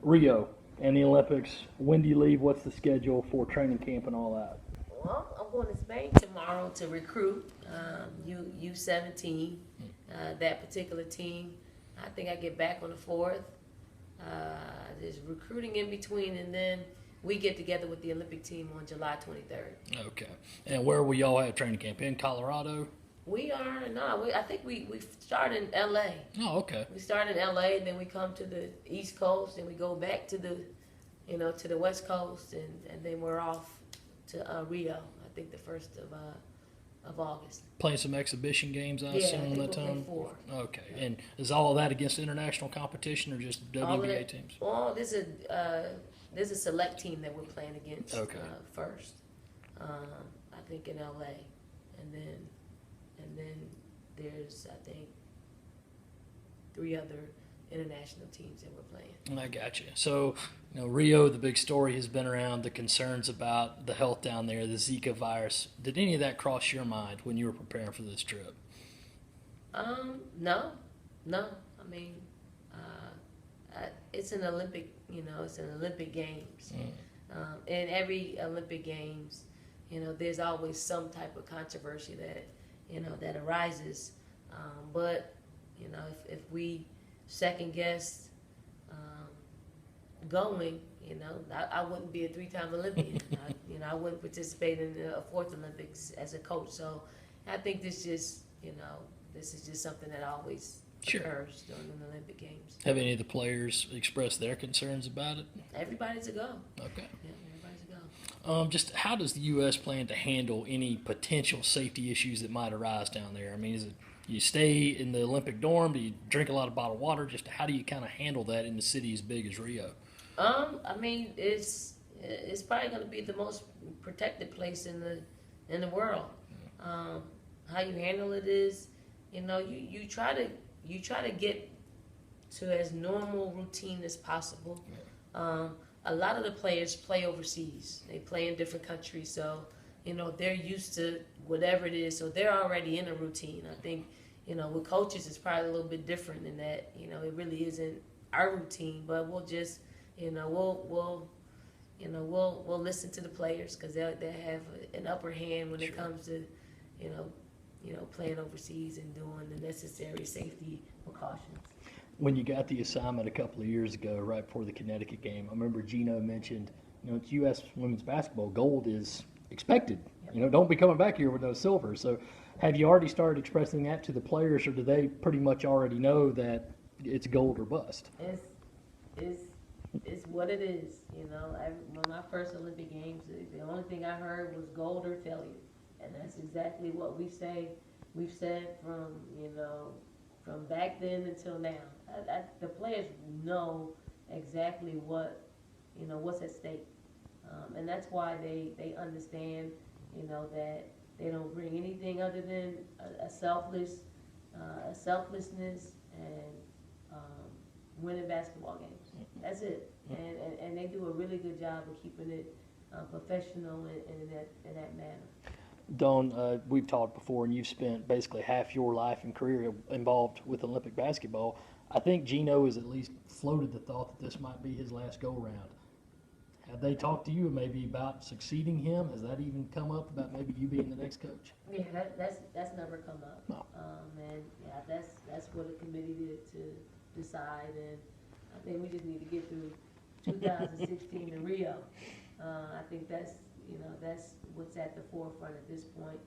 Rio and the Olympics. When do you leave? What's the schedule for training camp and all that? Well, I'm going to Spain tomorrow to recruit U17. That particular team. I think I get back on the 4th. There's recruiting in between, and then we get together with the Olympic team on July 23rd. Okay. And where will y'all have training camp? In Colorado? We are no. I think we start in L.A. Oh, okay. We start in L.A. and then we come to the East Coast and we go back to the, to the West Coast and then we're off to Rio. I think the 1st of August. Playing some exhibition games, I Yeah, I assume, think that we'll time? play 4. Okay. And is all of that against international competition or just All of WBA it. teams? Well, there's a select team that we're playing against Okay. first. I think in L.A. and then there's I think 3 other international teams that we're playing. I got you. So, Rio, the big story has been around the concerns about the health down there, the Zika virus. Did any of that cross your mind when you were preparing for this trip? No. I mean, it's an Olympic, it's an Olympic Games. In every Olympic Games, there's always some type of controversy that arises. But, if we second guess going, I wouldn't be a 3-time Olympian. I wouldn't participate in a 4th Olympics as a coach. So I think this is just something that always Sure. occurs during the Olympic Games. Have any of the players expressed their concerns about it? Everybody's a go. Okay. Yeah, everybody's a go. Just how does the U.S. plan to handle any potential safety issues that might arise down there? I mean, is it you stay in the Olympic dorm? Do you drink a lot of bottled water? Just how do you kind of handle that in a city as big as Rio? I mean, it's probably going to be the most protected place in the world. How you handle it is, you try to get to as normal routine as possible. A lot of the players play overseas. They play in different countries, so they're used to whatever it is. So they're already in a routine. I think with coaches it's probably a little bit different in that it really isn't our routine, but we'll just we'll listen to the players because they have an upper hand when it comes to playing overseas and doing the necessary safety precautions. When you got the assignment a couple of years ago, right before the Connecticut game, I remember Gino mentioned, it's U.S. women's basketball. Gold is expected. Yep. Don't be coming back here with no silver. So have you already started expressing that to the players, or do they pretty much already know that it's gold or bust? It's what it is. When my first Olympic Games, the only thing I heard was gold or failure, and that's exactly what we say. We've said from back then until now. The players know exactly what's at stake, and that's why they understand that they don't bring anything other than a selflessness and winning basketball games. That's it. And they do a really good job of keeping it professional in that manner. Dawn, we've talked before, and you've spent basically half your life and career involved with Olympic basketball. I think Gino has at least floated the thought that this might be his last go-round. Have they talked to you maybe about succeeding him? Has that even come up about maybe you being the next coach? Yeah, that's never come up. No. And yeah, that's what a committee did to decide, and I think we just need to get through 2016 in Rio. I think that's what's at the forefront at this point,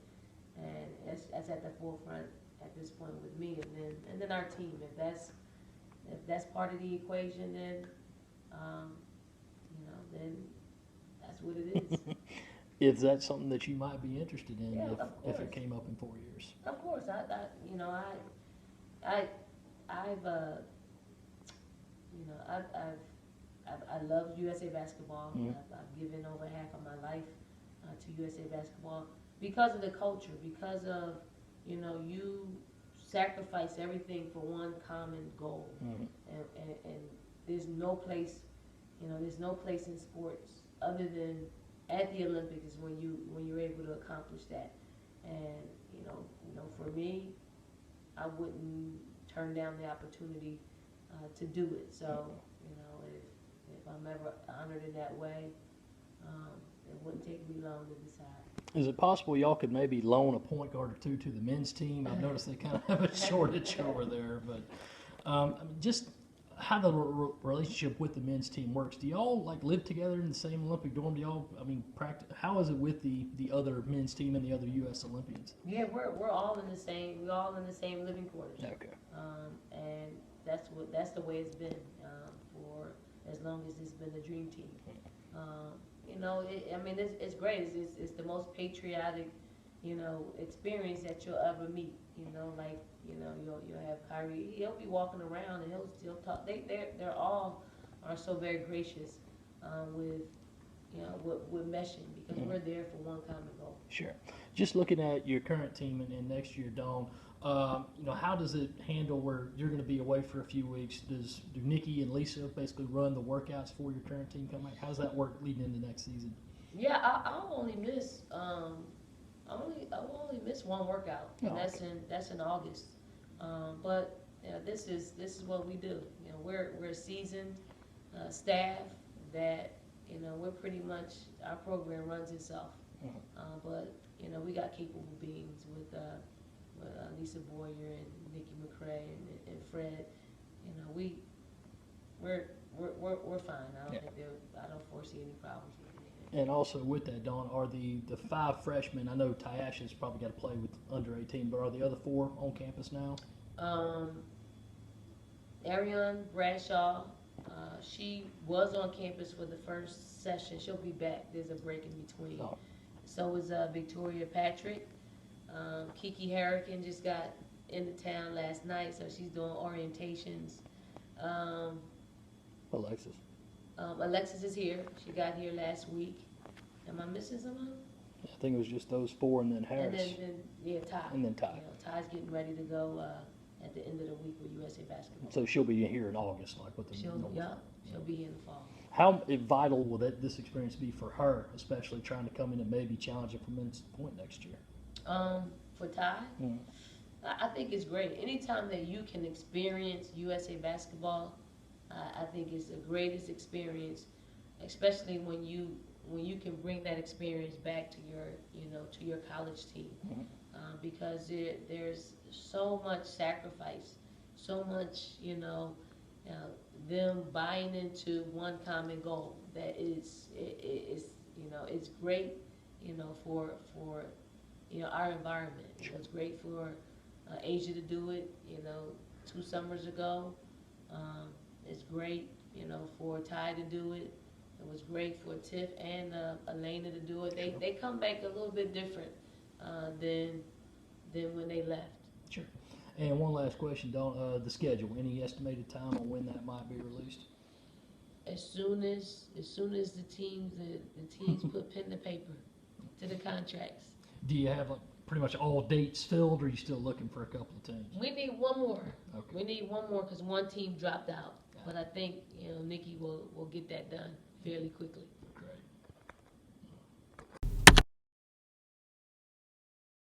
and that's at the forefront at this point with me, and then our team. If that's part of the equation, then then that's what it is. Is that something that you might be interested in Yeah, if it came up in 4 years? Of course, I love USA basketball. Mm-hmm. I've given over half of my life to USA basketball because of the culture, because of you sacrifice everything for one common goal, Mm-hmm. and there's no place in sports other than at the Olympics is when you're able to accomplish that. And for me, I wouldn't turn down the opportunity to do it. So ever honored in that way. It wouldn't take me long to decide. Is it possible y'all could maybe loan a point guard or two to the men's team? I've noticed they kind of have a shortage over there, but I mean, just how the relationship with the men's team works. Do y'all like live together in the same Olympic dorm? Do y'all, I mean, practice? How is it with the other men's team and the other U.S. Olympians? Yeah, we're all in the same. We're all in the same living quarters. Okay. And that's the way it's been for as long as it's been the dream team. You know, it's great. It's the most patriotic, you know, experience that you'll ever meet. You know, like, you know, you'll have Kyrie. He'll be walking around and he'll still talk. They're all are so very gracious with, you know, with meshing because we're there for one common goal. Sure. Just looking at your current team and next year, Dawn, you know, how does it handle where you're going to be away for a few weeks? Do Nikki and Lisa basically run the workouts for your current team coming? How does that work leading into next season? Yeah, I'll only miss I'll only miss one workout, and that's in August. But you know, this is what we do. You know, we're a seasoned staff that, you know, we're pretty much, our program runs itself. But you know, we got capable beings with Lisa Boyer and Nikki McCray and Fred. You know, we're fine. I don't foresee any problems with it. And also with that, Dawn, are the 5 freshmen, I know Tyasha's probably got to play with under 18, but are the other 4 on campus now? Ariane Bradshaw, she was on campus for the first session. She'll be back. There's a break in between. Oh. So is Victoria Patrick. Kiki Harrigan just got into town last night, so she's doing orientations. Alexis. Alexis is here. She got here last week. Am I missing someone? I think it was just those 4 and then Harris. And then yeah, Ty. And then Ty. You know, Ty's getting ready to go at the end of the week with USA Basketball. So she'll be here in August, like with the She'll be here in the fall. How vital will this experience be for her, especially trying to come in and maybe challenge it for men's point next year? For Ty, I think it's great. Anytime that you can experience USA Basketball, I think it's the greatest experience, especially when you can bring that experience back to your college team, because there's so much sacrifice, so much them buying into one common goal that is it's great for our environment. Sure. It's great for Asia to do it 2 summers ago. It's great, for Ty to do it. It was great for Tiff and Elena to do it. They come back a little bit different than when they left. Sure. And one last question, Dawn. The schedule. Any estimated time on when that might be released? As soon as the teams put pen to paper to the contracts. Do you have pretty much all dates filled, or are you still looking for a couple of teams? We need one more. Okay. We need one more because one team dropped out. But I think Nikki will get that done fairly quickly.